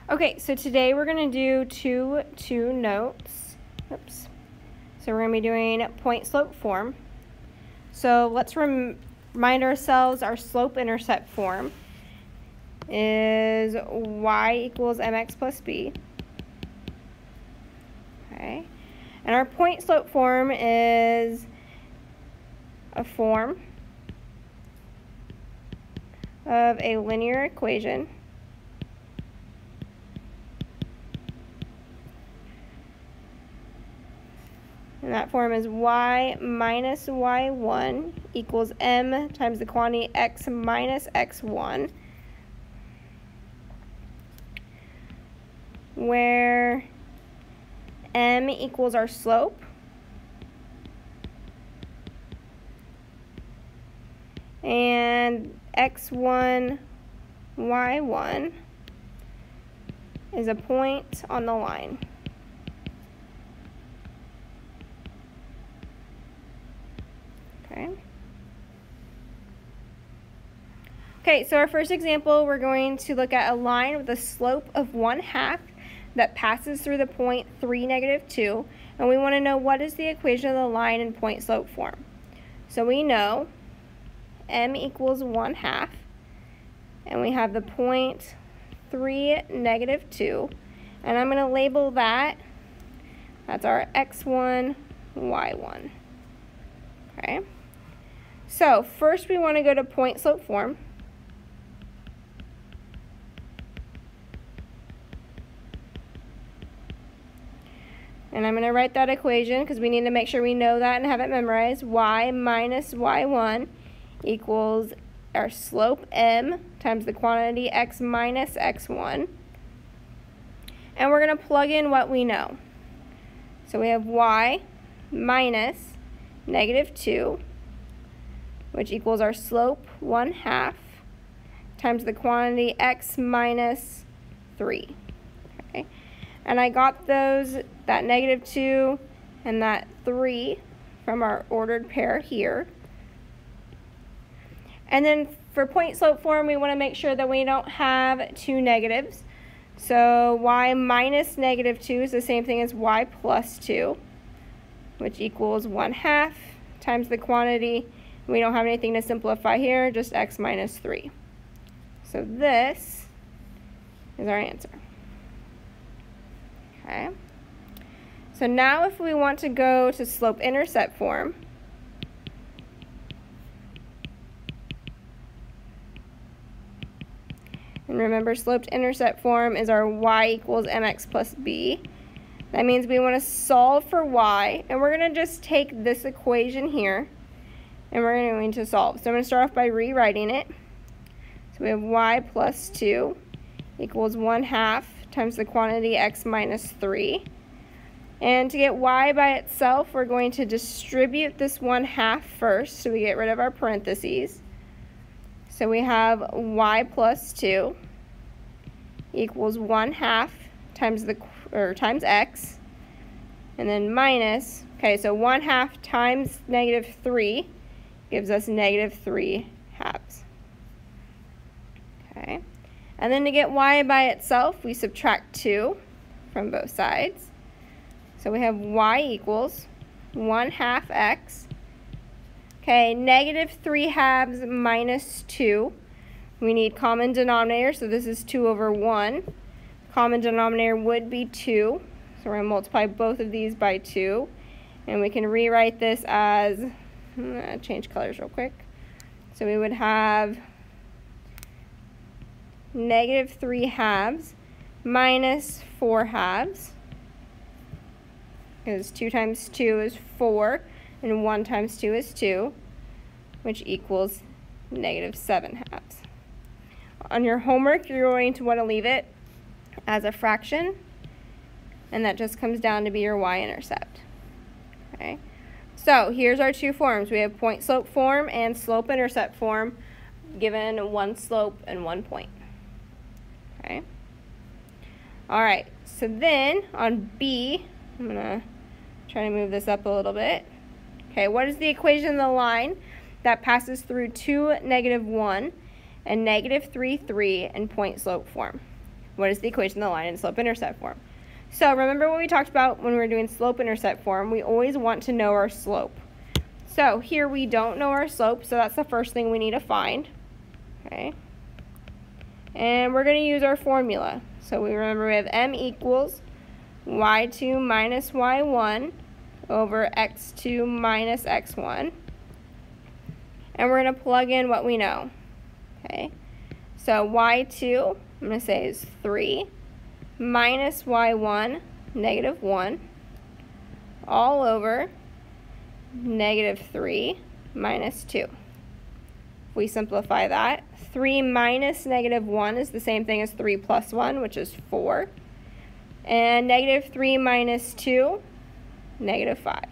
Okay, so today we're going to do two notes. Oops. So we're going to be doing point slope form. So let's remind ourselves our slope-intercept form is y equals mx plus b. Okay. And our point slope form is a form of a linear equation and that form is y minus y1 equals m times the quantity x minus x1, where m equals our slope and x1, y1 is a point on the line. Okay, so our first example, we're going to look at a line with a slope of 1/2 that passes through the point 3, -2, and we want to know what is the equation of the line in point slope form. So we know m equals 1/2, and we have the point 3, -2, and I'm going to label that, that's our x1, y1. Okay, so first we want to go to point slope form. And I'm going to write that equation because we need to make sure we know that and have it memorized. Y minus y1 equals our slope m times the quantity x minus x1. And we're going to plug in what we know. So we have y minus -2, which equals our slope 1/2 times the quantity x minus 3. Okay. And I got that -2 and that 3 from our ordered pair here. And then for point slope form, we want to make sure that we don't have two negatives. So y minus -2 is the same thing as y plus 2, which equals 1/2 times the quantity. We don't have anything to simplify here, just x minus 3. So this is our answer. Okay. So now if we want to go to slope-intercept form, and remember slope-intercept form is our y equals mx plus b. That means we want to solve for y, and we're going to just take this equation here, and we're going to solve. So I'm going to start off by rewriting it. So we have y plus 2 equals 1/2 times the quantity x minus 3. And to get y by itself, we're going to distribute this 1/2 first, so we get rid of our parentheses. So we have y plus 2 equals 1/2 times x, and then minus, okay, so 1/2 times -3 gives us -3/2. Okay. And then to get y by itself, we subtract 2 from both sides. So we have y equals 1/2 x. Okay, -3/2 minus 2. We need common denominator, so this is 2 over 1. Common denominator would be 2. So we're going to multiply both of these by 2. And we can rewrite this as, I'm going to change colors real quick. So we would have -3/2 minus 4/2, because 2 times 2 is 4, and 1 times 2 is 2, which equals -7/2. On your homework, you're going to want to leave it as a fraction, and that just comes down to be your y-intercept. Okay. So here's our two forms. We have point slope form and slope-intercept form, given one slope and one point. Okay. All right, so then on B, I'm going to try to move this up a little bit. Okay, what is the equation of the line that passes through 2, -1, and -3, 3 in point slope form? what is the equation of the line in slope-intercept form? So remember what we talked about when we were doing slope-intercept form. We always want to know our slope. So here we don't know our slope, so that's the first thing we need to find. Okay. And we're going to use our formula. So we remember we have m equals y2 minus y1 over x2 minus x1. And we're going to plug in what we know. Okay. So y2, I'm going to say is 3 minus y1, negative 1, all over negative 3 minus 2. If we simplify that, 3 minus negative 1 is the same thing as 3 plus 1, which is 4. And negative 3 minus 2, negative 5.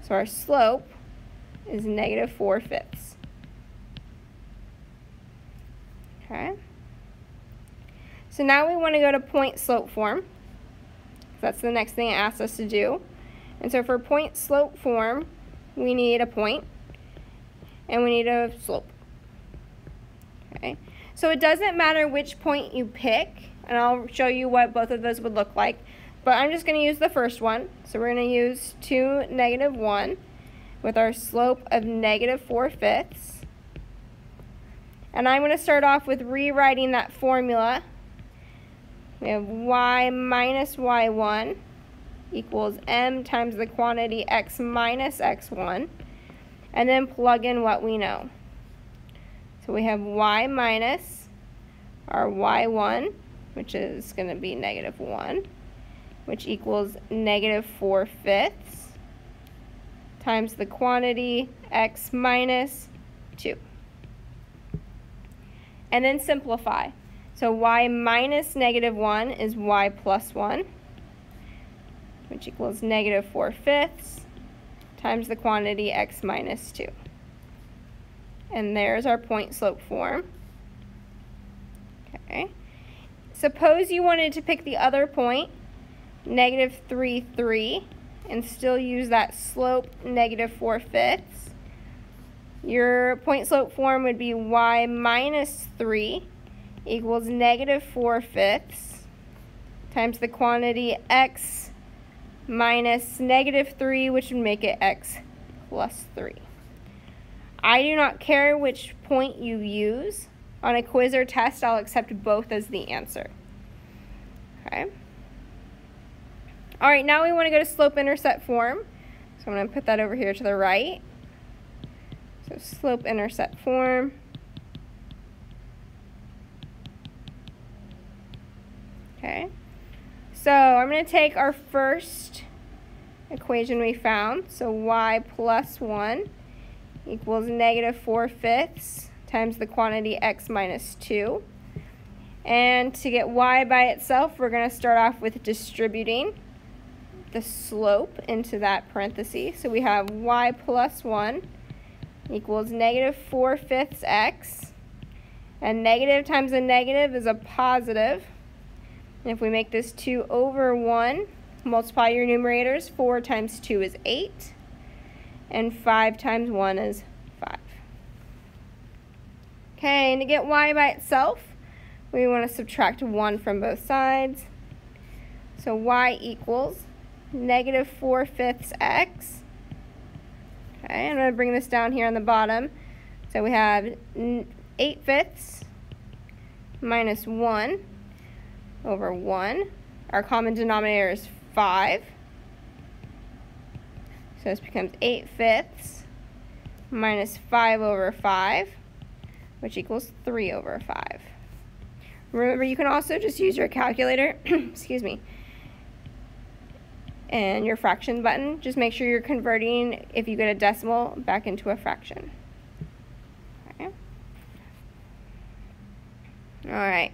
So our slope is negative 4/5. Okay. So now we want to go to point slope form. That's the next thing it asks us to do. And so for point slope form, we need a point and we need a slope. Okay. So it doesn't matter which point you pick, and I'll show you what both of those would look like. But I'm just going to use the first one. So we're going to use 2, negative 1 with our slope of negative 4/5. And I'm going to start off with rewriting that formula. We have y minus y1 equals m times the quantity x minus x1, and then plug in what we know. So we have y minus our y1, which is going to be negative 1, which equals negative 4/5 times the quantity x minus 2. And then simplify. So y minus negative 1 is y plus 1, which equals negative 4/5 times the quantity x minus 2. And there's our point slope form. Okay. Suppose you wanted to pick the other point, negative 3, 3, and still use that slope, negative 4/5. Your point slope form would be y minus 3 equals negative 4/5 times the quantity x minus negative 3, which would make it x plus 3. I do not care which point you use. On a quiz or test, I'll accept both as the answer. Okay. All right, now we want to go to slope-intercept form. So I'm going to put that over here to the right. So slope-intercept form. Okay. So I'm going to take our first equation we found. So y plus 1 equals negative 4/5 times the quantity x minus 2. And to get y by itself, we're going to start off with distributing the slope into that parenthesis. So we have y plus 1 equals negative 4/5 x. And negative times a negative is a positive. And if we make this 2 over 1, multiply your numerators. 4 times 2 is 8. And 5 times 1 is 5. Okay, and to get y by itself, we want to subtract 1 from both sides. So y equals negative 4/5 x. Okay, I'm going to bring this down here on the bottom. So we have 8/5 minus 1 over 1. Our common denominator is 5. So this becomes 8/5 minus 5 over 5, which equals 3 over 5. Remember, you can also just use your calculator, excuse me, and your fraction button. Just make sure you're converting, if you get a decimal, back into a fraction. Okay. All right.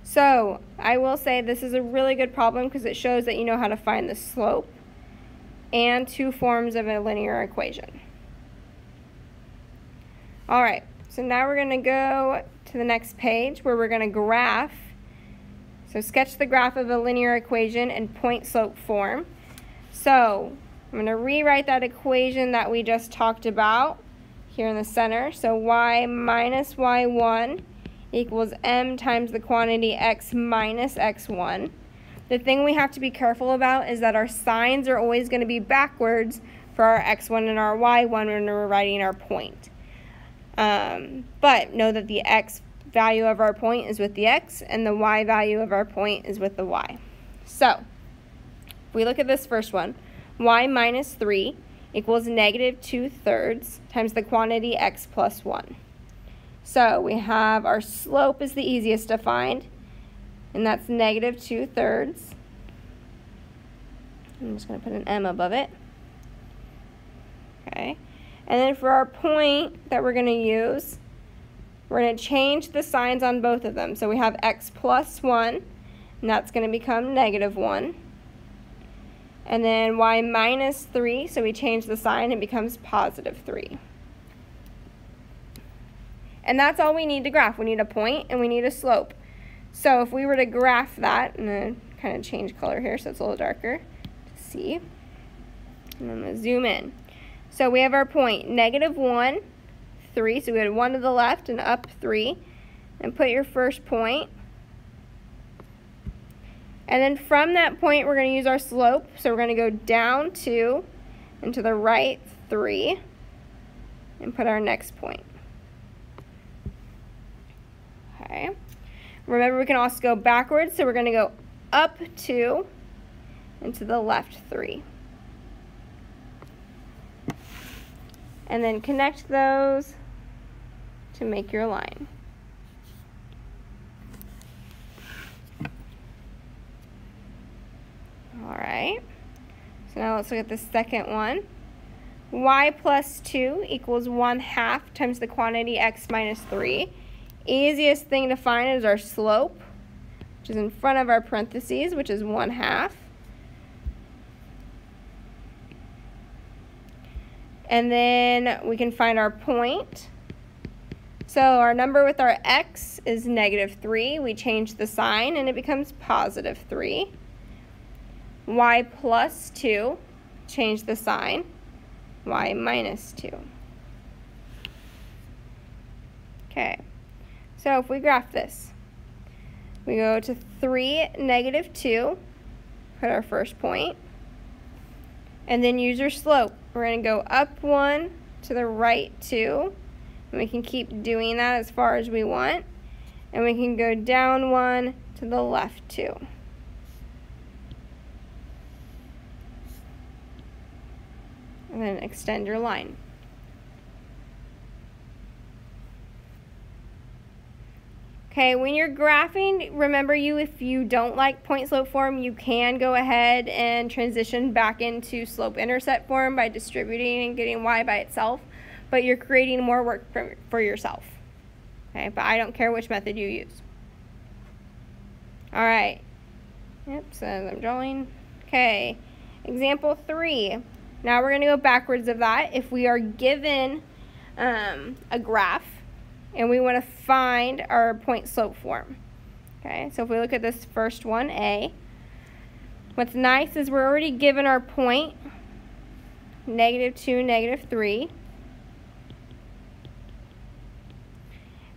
So I will say this is a really good problem because it shows that you know how to find the slope and two forms of a linear equation. All right. So now we're going to go to the next page where we're going to graph. So sketch the graph of a linear equation in point slope form. So I'm going to rewrite that equation that we just talked about here in the center. So y minus y1 equals m times the quantity x minus x1. The thing we have to be careful about is that our signs are always going to be backwards for our x1 and our y1 when we're writing our point. But know that the x value of our point is with the x and the y value of our point is with the y. So, if we look at this first one, y minus 3 equals negative 2/3 times the quantity x plus 1. So, we have our slope is the easiest to find, and that's negative 2/3. I'm just going to put an m above it. Okay. And then for our point that we're going to use, we're going to change the signs on both of them. So we have x plus 1, and that's going to become negative 1. And then y minus 3, so we change the sign, it becomes positive 3. And that's all we need to graph. We need a point and we need a slope. So if we were to graph that, I'm going to kind of change color here so it's a little darker to see. And I'm going to zoom in. So we have our point, negative 1, 3. So we had 1 to the left and up 3. And put your first point. And then from that point, we're going to use our slope. So we're going to go down 2 and to the right 3 and put our next point. Okay. Remember, we can also go backwards. So we're going to go up 2 and to the left 3. And then connect those to make your line. Alright, so now let's look at the second one. Y plus 2 equals 1/2 times the quantity x minus 3. Easiest thing to find is our slope, which is in front of our parentheses, which is 1/2. And then we can find our point. So our number with our x is negative 3. We change the sign and it becomes positive 3. Y plus 2, change the sign, y minus 2. Okay, so if we graph this, we go to 3, negative 2, put our first point, and then use your slope. We're going to go up 1 to the right 2, and we can keep doing that as far as we want, and we can go down 1 to the left 2. And then extend your line. Okay, when you're graphing, remember if you don't like point slope form, you can go ahead and transition back into slope intercept form by distributing and getting y by itself, but you're creating more work for yourself. Okay, but I don't care which method you use. All right. Yep, so I'm drawing. Okay, example 3. Now we're going to go backwards of that. If we are given a graph and we want to find our point slope form. Okay, so if we look at this first one, A, what's nice is we're already given our point, negative 2, negative 3.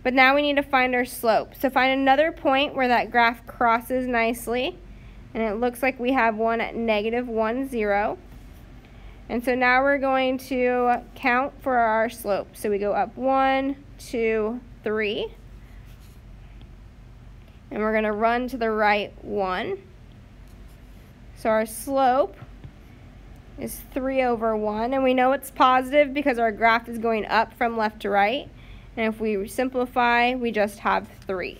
But now we need to find our slope. So find another point where that graph crosses nicely. And it looks like we have one at negative 1, 0. And so now we're going to count for our slope. So we go up 1, 2, 3. And we're going to run to the right 1. So our slope is 3 over 1. And we know it's positive because our graph is going up from left to right. And if we simplify, we just have 3.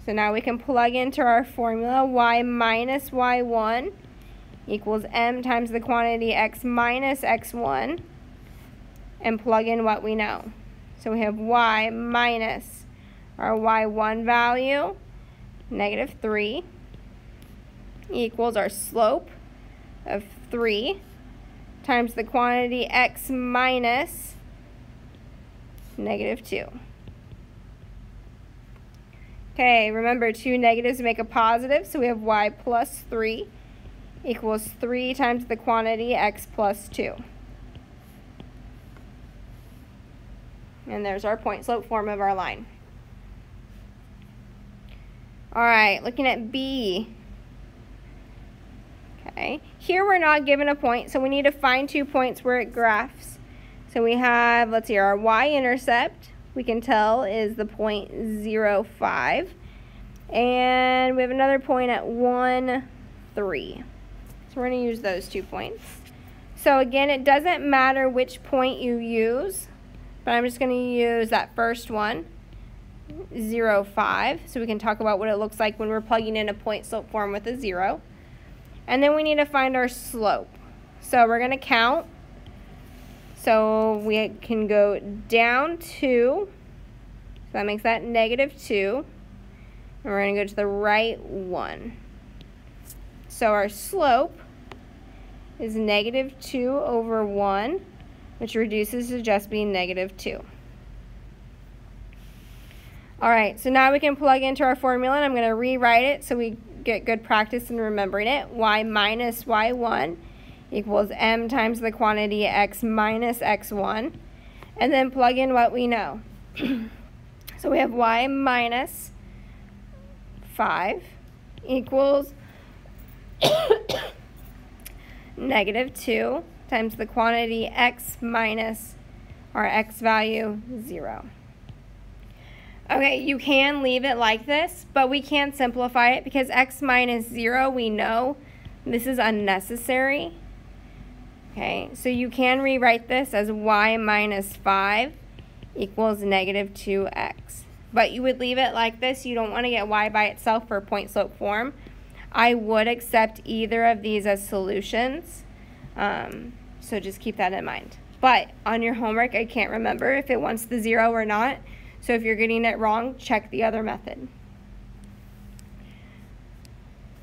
So now we can plug into our formula, y minus y1 equals m times the quantity x minus x1, and plug in what we know. So we have y minus our y1 value, negative 3, equals our slope of 3 times the quantity x minus negative 2. Okay, remember 2 negatives make a positive, so we have y plus 3 equals 3 times the quantity x plus 2. And there's our point slope form of our line. All right, looking at B. Okay, here we're not given a point, so we need to find 2 points where it graphs. So we have, let's see, our y-intercept, we can tell, is the point 0, 5. And we have another point at 1, 3. So we're going to use those 2 points. So again, it doesn't matter which point you use, but I'm just going to use that first one, 0, 5, so we can talk about what it looks like when we're plugging in a point-slope form with a 0. And then we need to find our slope. So we're going to count. So we can go down 2, so that makes that -2. And we're going to go to the right 1. So our slope is -2 over 1, which reduces to just being -2. All right, so now we can plug into our formula, and I'm going to rewrite it so we get good practice in remembering it. Y minus y1 equals m times the quantity x minus x1, and then plug in what we know. So we have y minus 5 equals -2 times the quantity x minus our x value 0. Okay, you can leave it like this, but we can simplify it because x minus 0, we know this is unnecessary. Okay, so you can rewrite this as y minus 5 equals -2x. But you would leave it like this. You don't want to get y by itself for a point slope form. I would accept either of these as solutions, so just keep that in mind. But on your homework, I can't remember if it wants the 0 or not. So if you're getting it wrong, check the other method.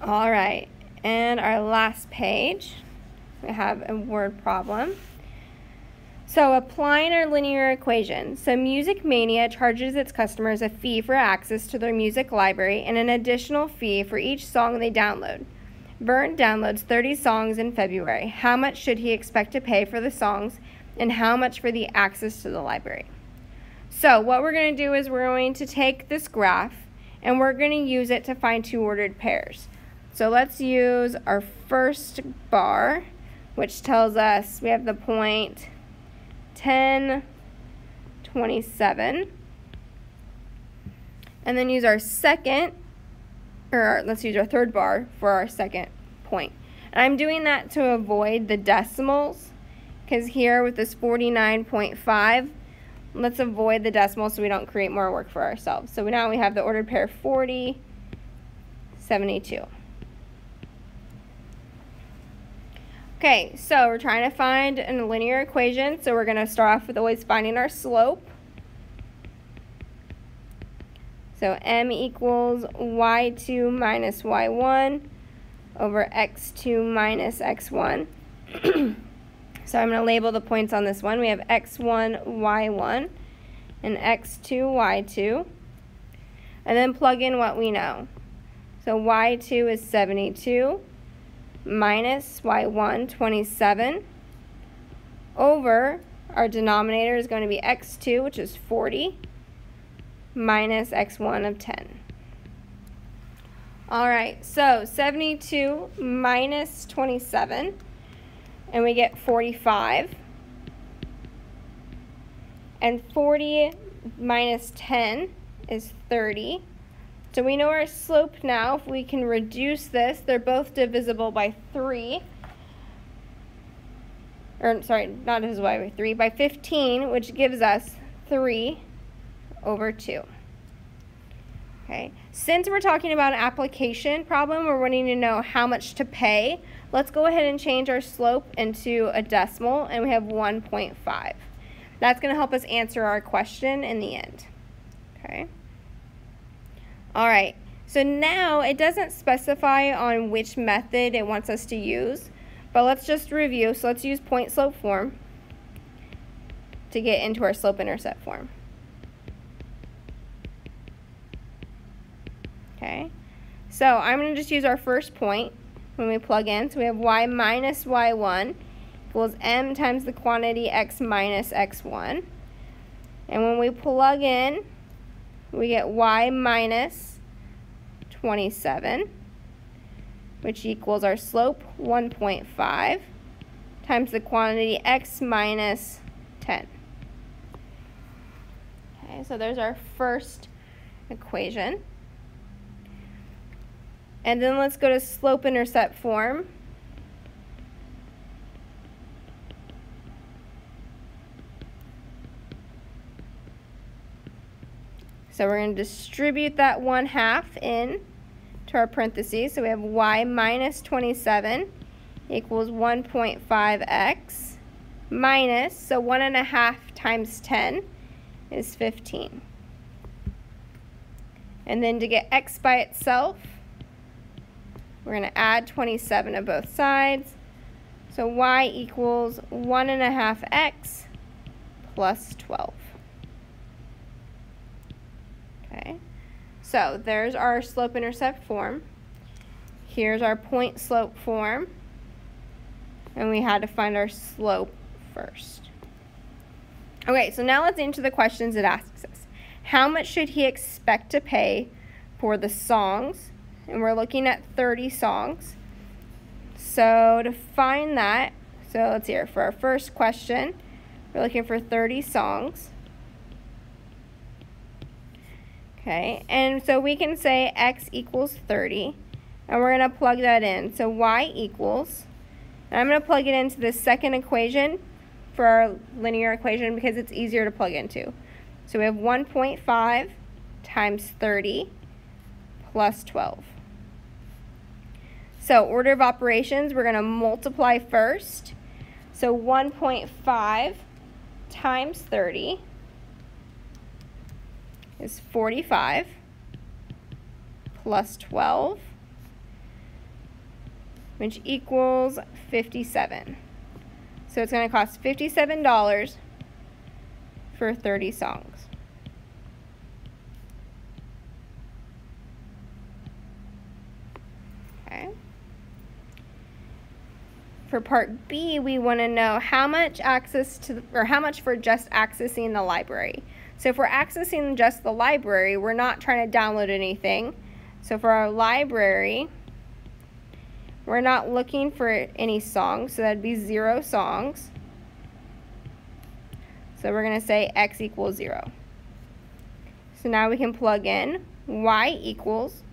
All right, and our last page, we have a word problem. So applying our linear equation. So Music Mania charges its customers a fee for access to their music library and an additional fee for each song they download. Vern downloads 30 songs in February. How much should he expect to pay for the songs, and how much for the access to the library? So what we're going to do is we're going to take this graph and we're going to use it to find 2 ordered pairs. So let's use our first bar, which tells us we have the point 10, 27. And then use our second, or let's use our third bar for our second point. And I'm doing that to avoid the decimals, because here with this 49.5, let's avoid the decimals so we don't create more work for ourselves. So now we have the ordered pair 40, 72. Okay, so we're trying to find a linear equation, so we're going to start off with always finding our slope. So m equals y2 minus y1 over x2 minus x1. So I'm going to label the points on this one. We have x1, y1, and x2, y2. And then plug in what we know. So y2 is 72 minus y1, 27, over our denominator is going to be x2, which is 40, minus x1 of 10. All right, so 72 minus 27, and we get 45. And 40 minus 10 is 30. So we know our slope now. If we can reduce this, they're both divisible by 3. Or, sorry, not divisible by 3, by 15, which gives us 3 over 2. Okay. Since we're talking about an application problem, we're wanting to know how much to pay. Let's go ahead and change our slope into a decimal, and we have 1.5. That's going to help us answer our question in the end. Okay. All right, so now it doesn't specify on which method it wants us to use, but let's just review. So let's use point slope form to get into our slope intercept form. Okay, so I'm going to just use our first point when we plug in. So we have y minus y1 equals m times the quantity x minus x1. And when we plug in, we get y minus 27, which equals our slope 1.5 times the quantity x minus 10. Okay, so there's our first equation. And then let's go to slope-intercept form. So we're going to distribute that 1/2 in to our parentheses. So we have y minus 27 equals 1.5x minus, so 1.5 times 10 is 15. And then to get x by itself, we're going to add 27 to both sides. So y equals 1.5x plus 12. Okay, so there's our slope-intercept form. Here's our point-slope form. And we had to find our slope first. Okay, so now let's answer the questions it asks us. How much should he expect to pay for the songs? And we're looking at 30 songs. So to find that, so let's see here, for our first question, we're looking for 30 songs. Okay, and so we can say x equals 30, and we're going to plug that in. So y equals, and I'm going to plug it into the second equation for our linear equation because it's easier to plug into. So we have 1.5 times 30 plus 12. So order of operations, we're going to multiply first. So 1.5 times 30 is 45 plus 12, which equals 57. So it's going to cost $57 for 30 songs. Okay. For part B, we want to know how much access to, or how much for just accessing the library. So if we're accessing just the library, we're not trying to download anything. So for our library, we're not looking for any songs, so that'd be 0 songs. So we're going to say x equals 0. So now we can plug in y equals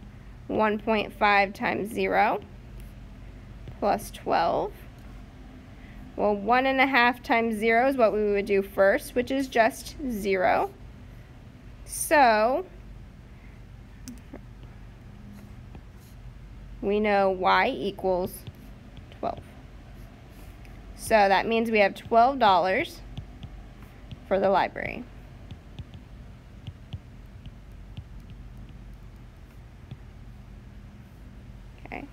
1.5 times 0 plus 12. Well, 1.5 times 0 is what we would do first, which is just 0. So we know y equals 12. So that means we have $12 for the library. Okay.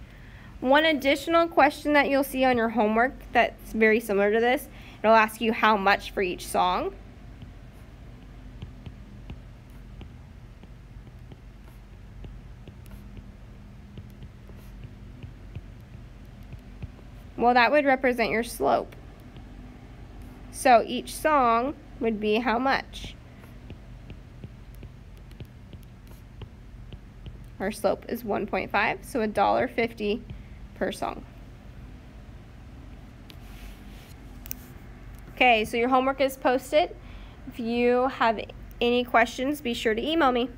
One additional question that you'll see on your homework that's very similar to this, it'll ask you how much for each song. Well, that would represent your slope. So each song would be how much? Our slope is 1.5, so $1.50 per song. Okay, so your homework is posted. If you have any questions, be sure to email me.